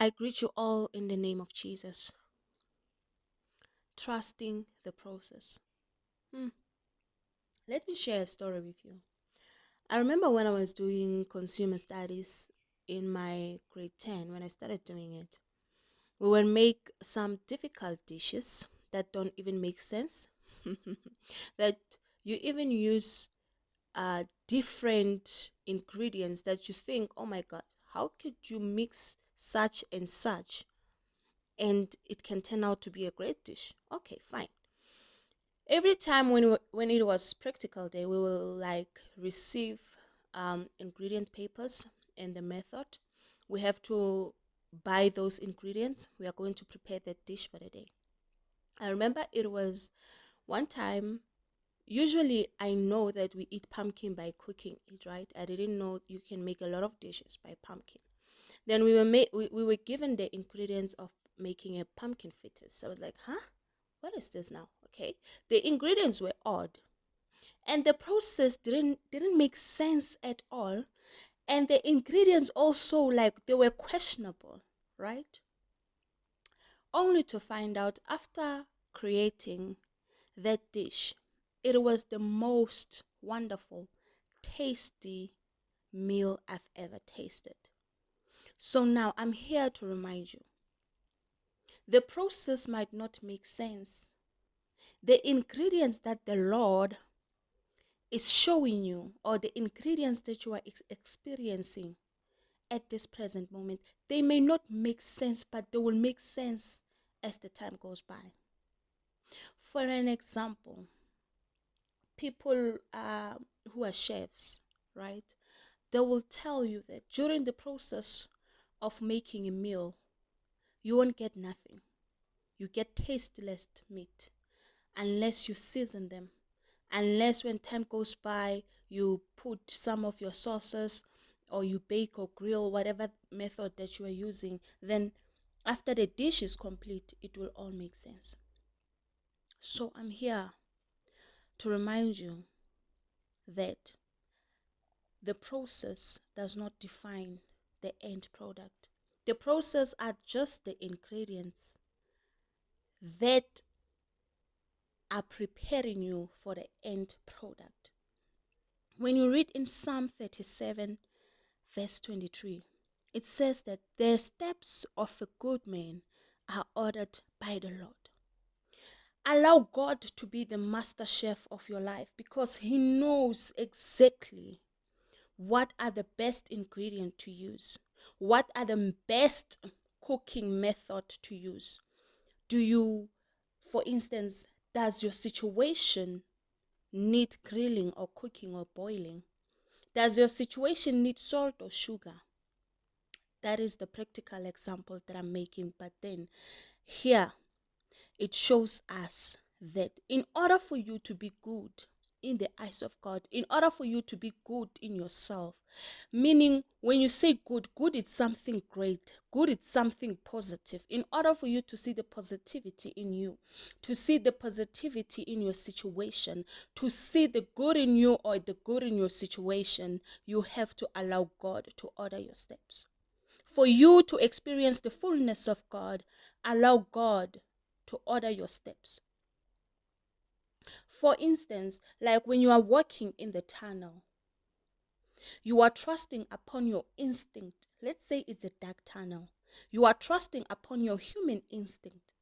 I greet you all in the name of Jesus, trusting the process. Hmm. Let me share a story with you. I remember when I was doing consumer studies in my grade 10, when I started doing it, we would make some difficult dishes that don't even make sense, that you even use different ingredients that you think, oh my God, how could you mix such and such and it can turn out to be a great dish? Okay, fine. Every time when it was practical day, we will like receive ingredient papers and the method. We have to buy those ingredients. We are going to prepare that dish for the day. I remember it was one time. Usually, I know that we eat pumpkin by cooking it, right? I didn't know you can make a lot of dishes by pumpkin. Then we were given the ingredients of making a pumpkin fritters. I was like, huh? What is this now? Okay. The ingredients were odd. And the process didn't make sense at all. And the ingredients also like they were questionable, right? Only to find out after creating that dish, it was the most wonderful, tasty meal I've ever tasted. So now I'm here to remind you the process might not make sense. The ingredients that the Lord is showing you, or the ingredients that you are experiencing at this present moment, they may not make sense, but they will make sense as the time goes by. For an example, people who are chefs, right? They will tell you that during the process of making a meal, you won't get nothing. You get tasteless meat unless you season them. Unless when time goes by, you put some of your sauces or you bake or grill, whatever method that you are using, then after the dish is complete, it will all make sense. So I'm here to remind you that the process does not define the end product. The process are just the ingredients that are preparing you for the end product. When you read in Psalm 37, verse 23, it says that the steps of a good man are ordered by the Lord. Allow God to be the master chef of your life because He knows exactly what are the best ingredients to use, what are the best cooking method to use. Do you, for instance, does your situation need grilling or cooking or boiling? Does your situation need salt or sugar? That is the practical example that I'm making. But then here it shows us that in order for you to be good in the eyes of God, in order for you to be good in yourself, meaning when you say good, good is something great, good is something positive. In order for you to see the positivity in you, to see the positivity in your situation, to see the good in you or the good in your situation, you have to allow God to order your steps. For you to experience the fullness of God, allow God to order your steps. For instance, like when you are walking in the tunnel, you are trusting upon your instinct. Let's say it's a dark tunnel. You are trusting upon your human instinct.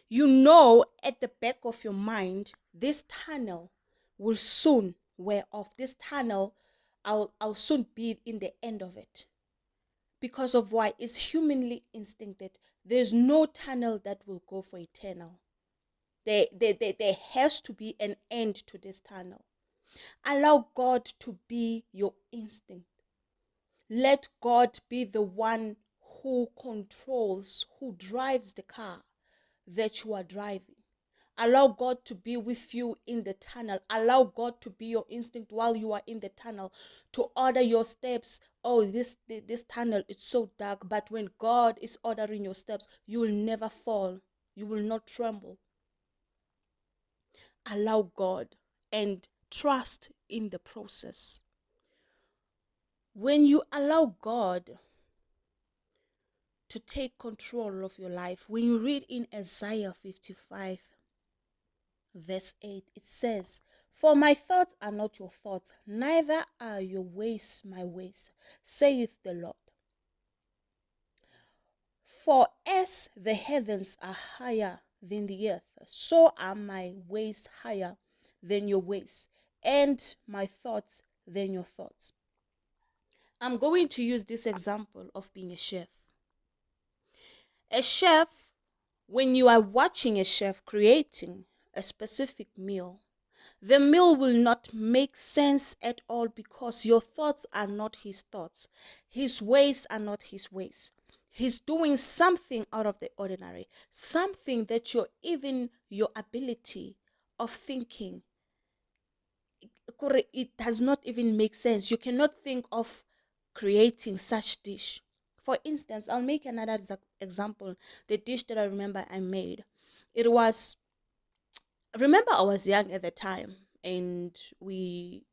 You know at the back of your mind, this tunnel will soon wear off. This tunnel, I'll soon be in the end of it. Because of why? It's humanly instincted. There's no tunnel that will go for eternal. There has to be an end to this tunnel. Allow God to be your instinct. Let God be the one who controls, who drives the car that you are driving. Allow God to be with you in the tunnel. Allow God to be your instinct while you are in the tunnel, to order your steps. Oh, this tunnel is so dark, but when God is ordering your steps, you will never fall. You will not tremble. Allow God and trust in the process. When you allow God to take control of your life. When you read in Isaiah 55, verse 8, it says, "For my thoughts are not your thoughts, neither are your ways my ways, saith the Lord. For as the heavens are higher than the earth, so are my ways higher than your ways, and my thoughts than your thoughts." I'm going to use this example of being a chef. A chef, when you are watching a chef creating a specific meal, the meal will not make sense at all because your thoughts are not his thoughts. His ways are not his ways. He's doing something out of the ordinary, something that your ability of thinking, it does not even make sense. You cannot think of creating such dish. For instance, I'll make another example. The dish that I remember I made, it was, remember I was young at the time, and we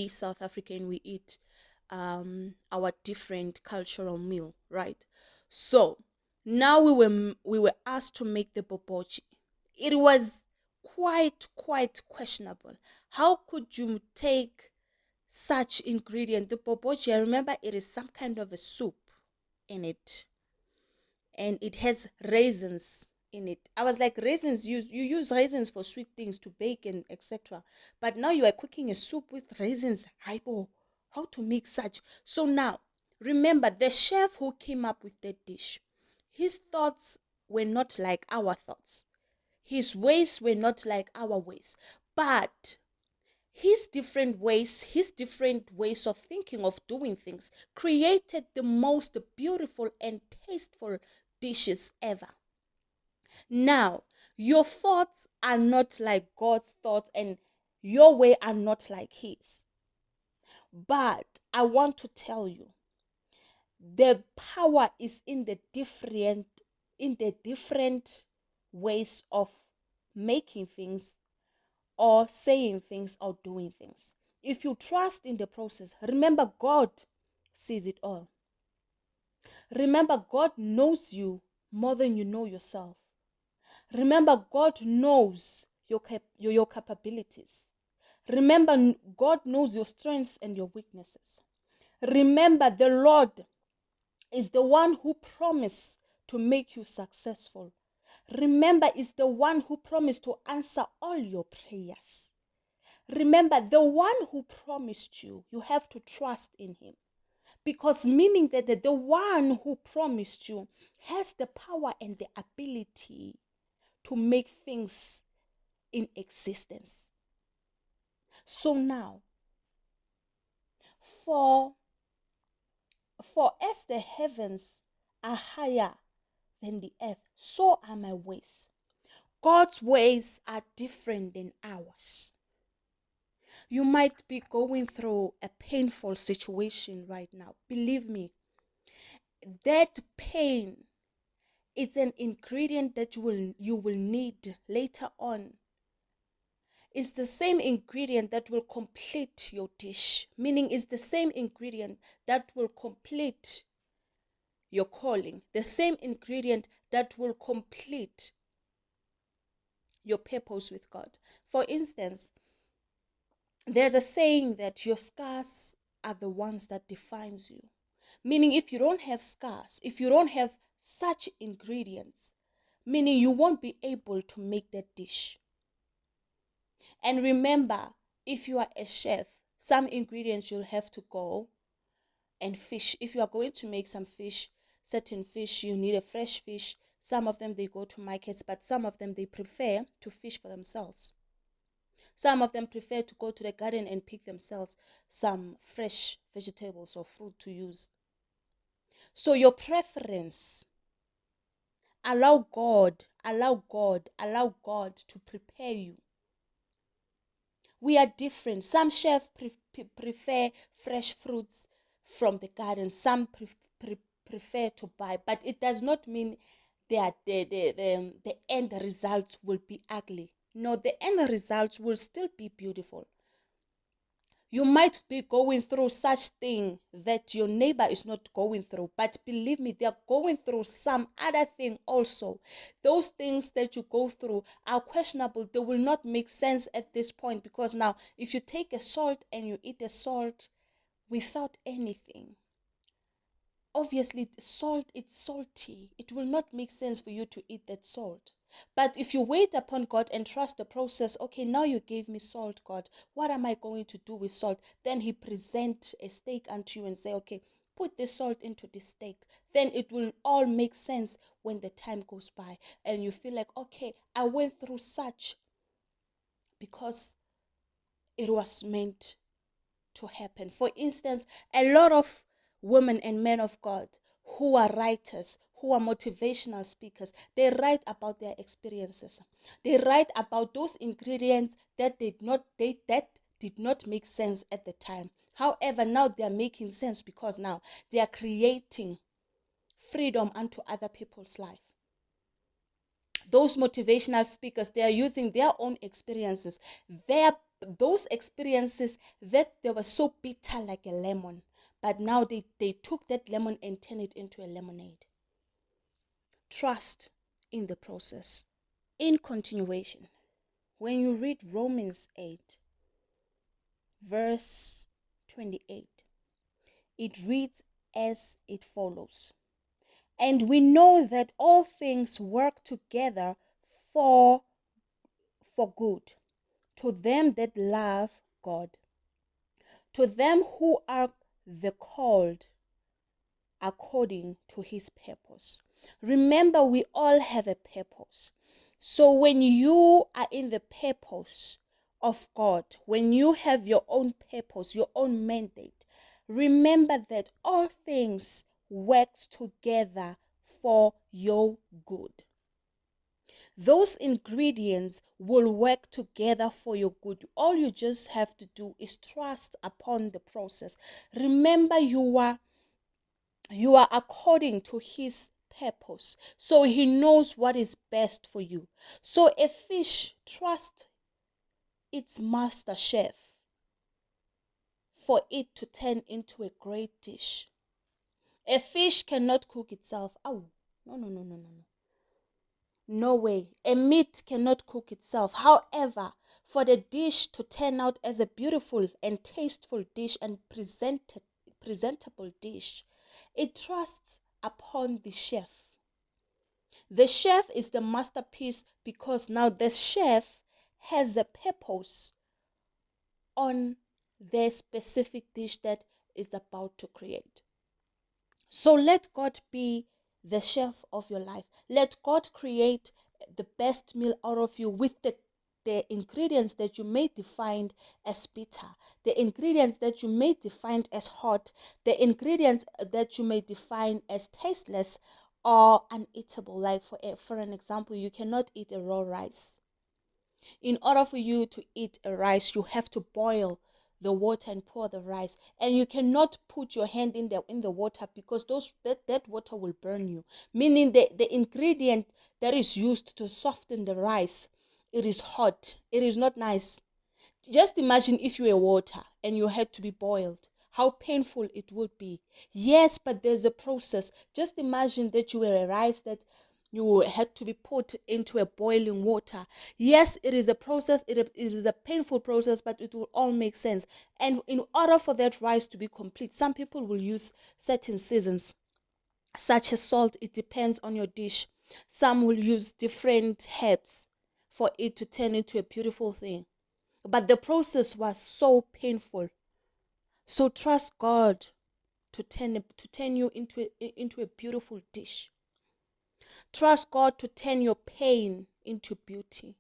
South African, we eat our different cultural meal, right? So now we were asked to make the bobochi. It was quite questionable. How could you take such ingredient? The bobochi, I remember it is some kind of a soup in it, and it has raisins in it. I was like, raisins, you use raisins for sweet things to bake and etc. But now you are cooking a soup with raisins. Hypo, how to make such? So now, remember, the chef who came up with that dish, his thoughts were not like our thoughts. His ways were not like our ways. But his different ways of thinking, of doing things, created the most beautiful and tasteful dishes ever. Now, your thoughts are not like God's thoughts, and your way are not like his. But I want to tell you, the power is in the different ways of making things, or saying things, or doing things. If you trust in the process, remember God sees it all. Remember, God knows you more than you know yourself. Remember, God knows your capabilities. Remember, God knows your strengths and your weaknesses. Remember, the Lord is the one who promised to make you successful. Remember, is the one who promised to answer all your prayers. Remember, the one who promised you, you have to trust in him. Because meaning that the one who promised you has the power and the ability to make things in existence. So now, for as the heavens are higher than the earth, so are my ways. God's ways are different than ours. You might be going through a painful situation right now. Believe me, that pain, it's an ingredient that you will need later on. It's the same ingredient that will complete your dish, meaning it's the same ingredient that will complete your calling, the same ingredient that will complete your purpose with God. For instance, there's a saying that your scars are the ones that defines you. Meaning, if you don't have scars, if you don't have such ingredients, meaning you won't be able to make that dish. And remember, if you are a chef, some ingredients you'll have to go and fish. If you are going to make some fish, certain fish, you need a fresh fish. Some of them, they go to markets, but some of them, they prefer to fish for themselves. Some of them prefer to go to the garden and pick themselves some fresh vegetables or fruit to use. So your preference, allow God to prepare you. We are different. Some chefs prefer fresh fruits from the garden. Some prefer to buy, but it does not mean that the end results will be ugly. No, the end results will still be beautiful. You might be going through such thing that your neighbor is not going through, but believe me, they are going through some other thing also. Those things that you go through are questionable. They will not make sense at this point, because now if you take a salt and you eat a salt without anything, obviously salt, it's salty. It will not make sense for you to eat that salt. But if you wait upon God and trust the process, okay, now you gave me salt, God, what am I going to do with salt? Then he present a steak unto you and say, okay, put this salt into this steak. Then it will all make sense when the time goes by and you feel like, okay, I went through such because it was meant to happen. For instance, a lot of women and men of God who are writers, who are motivational speakers, they write about their experiences. They write about those ingredients that did not make sense at the time. However, now they are making sense because now they are creating freedom unto other people's life. Those motivational speakers, they are using their own experiences, those experiences that they were so bitter like a lemon, but now they took that lemon and turned it into a lemonade. Trust in the process. In continuation, when you read Romans 8 verse 28, it reads as it follows: and we know that all things work together for good, to them that love God, to them who are the called according to his purpose. Remember, we all have a purpose. So when you are in the purpose of God, when you have your own purpose, your own mandate, remember that all things works together for your good. Those ingredients will work together for your good. All you just have to do is trust upon the process. Remember, you are according to his purpose, so he knows what is best for you. So a fish trusts its master chef for it to turn into a great dish. A fish cannot cook itself. Oh, no. No way. A meat cannot cook itself. However, for the dish to turn out as a beautiful and tasteful dish and presentable dish, it trusts upon the chef. The chef is the masterpiece because now the chef has a purpose on the specific dish that is about to create. So let God be the chef of your life. Let God create the best meal out of you with the ingredients that you may define as bitter, the ingredients that you may define as hot, the ingredients that you may define as tasteless or uneatable. Like for an example, you cannot eat a raw rice. In order for you to eat a rice, you have to boil the water and pour the rice, and you cannot put your hand in the water because that water will burn you, meaning the ingredient that is used to soften the rice, it is hot, it is not nice. Just imagine if you were water and you had to be boiled, how painful it would be. Yes, but there's a process. Just imagine that you were a rice that you had to be put into a boiling water. Yes, it is a process. It is a painful process, but it will all make sense. And in order for that rice to be complete, some people will use certain seasons, such as salt. It depends on your dish. Some will use different herbs for it to turn into a beautiful thing. But the process was so painful. So trust God to turn you into a beautiful dish. Trust God to turn your pain into beauty.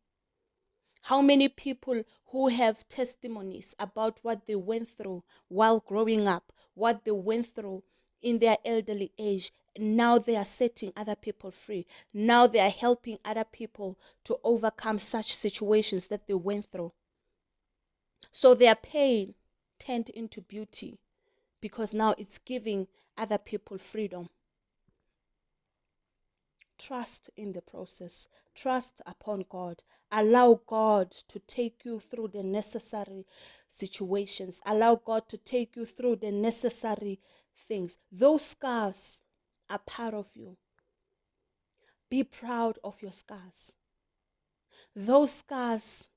How many people who have testimonies about what they went through while growing up, what they went through in their elderly age, now they are setting other people free. Now they are helping other people to overcome such situations that they went through. So their pain turned into beauty because now it's giving other people freedom. trust in the process. Trust upon God. Allow God to take you through the necessary situations. Allow God to take you through the necessary things. Those scars are part of you. Be proud of your scars. Those scars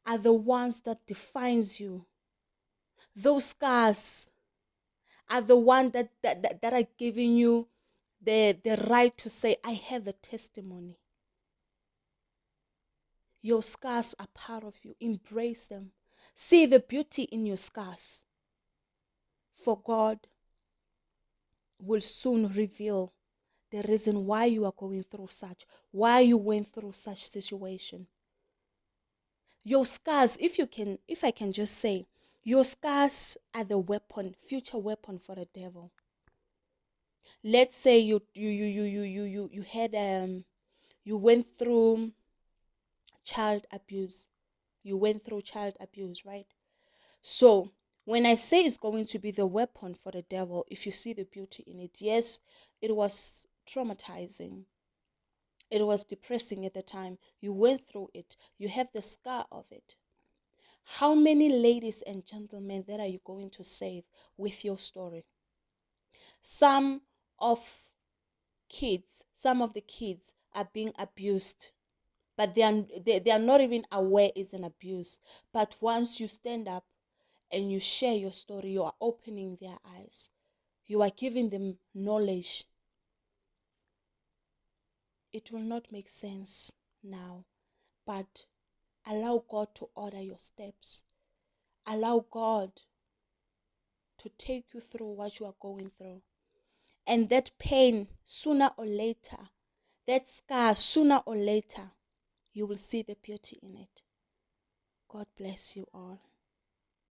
are the ones that defines you. Those scars are the ones that are giving you the right to say, I have a testimony. Your scars are part of you. Embrace them. See the beauty in your scars. For God will soon reveal the reason why you are going through why you went through such situation. Your scars, if I can just say, your scars are the future weapon for the devil. Let's say you had you went through child abuse. You went through child abuse, right? So when I say it's going to be the weapon for the devil, if you see the beauty in it, yes, it was traumatizing. It was depressing at the time. You went through it. You have the scar of it. How many ladies and gentlemen that are you going to save with your story? Some of the kids are being abused, but they are not even aware it's an abuse. But once you stand up and you share your story, you are opening their eyes. You are giving them knowledge. It will not make sense now, but allow God to order your steps. Allow God to take you through what you are going through. And that pain, sooner or later, that scar, sooner or later, you will see the beauty in it. God bless you all.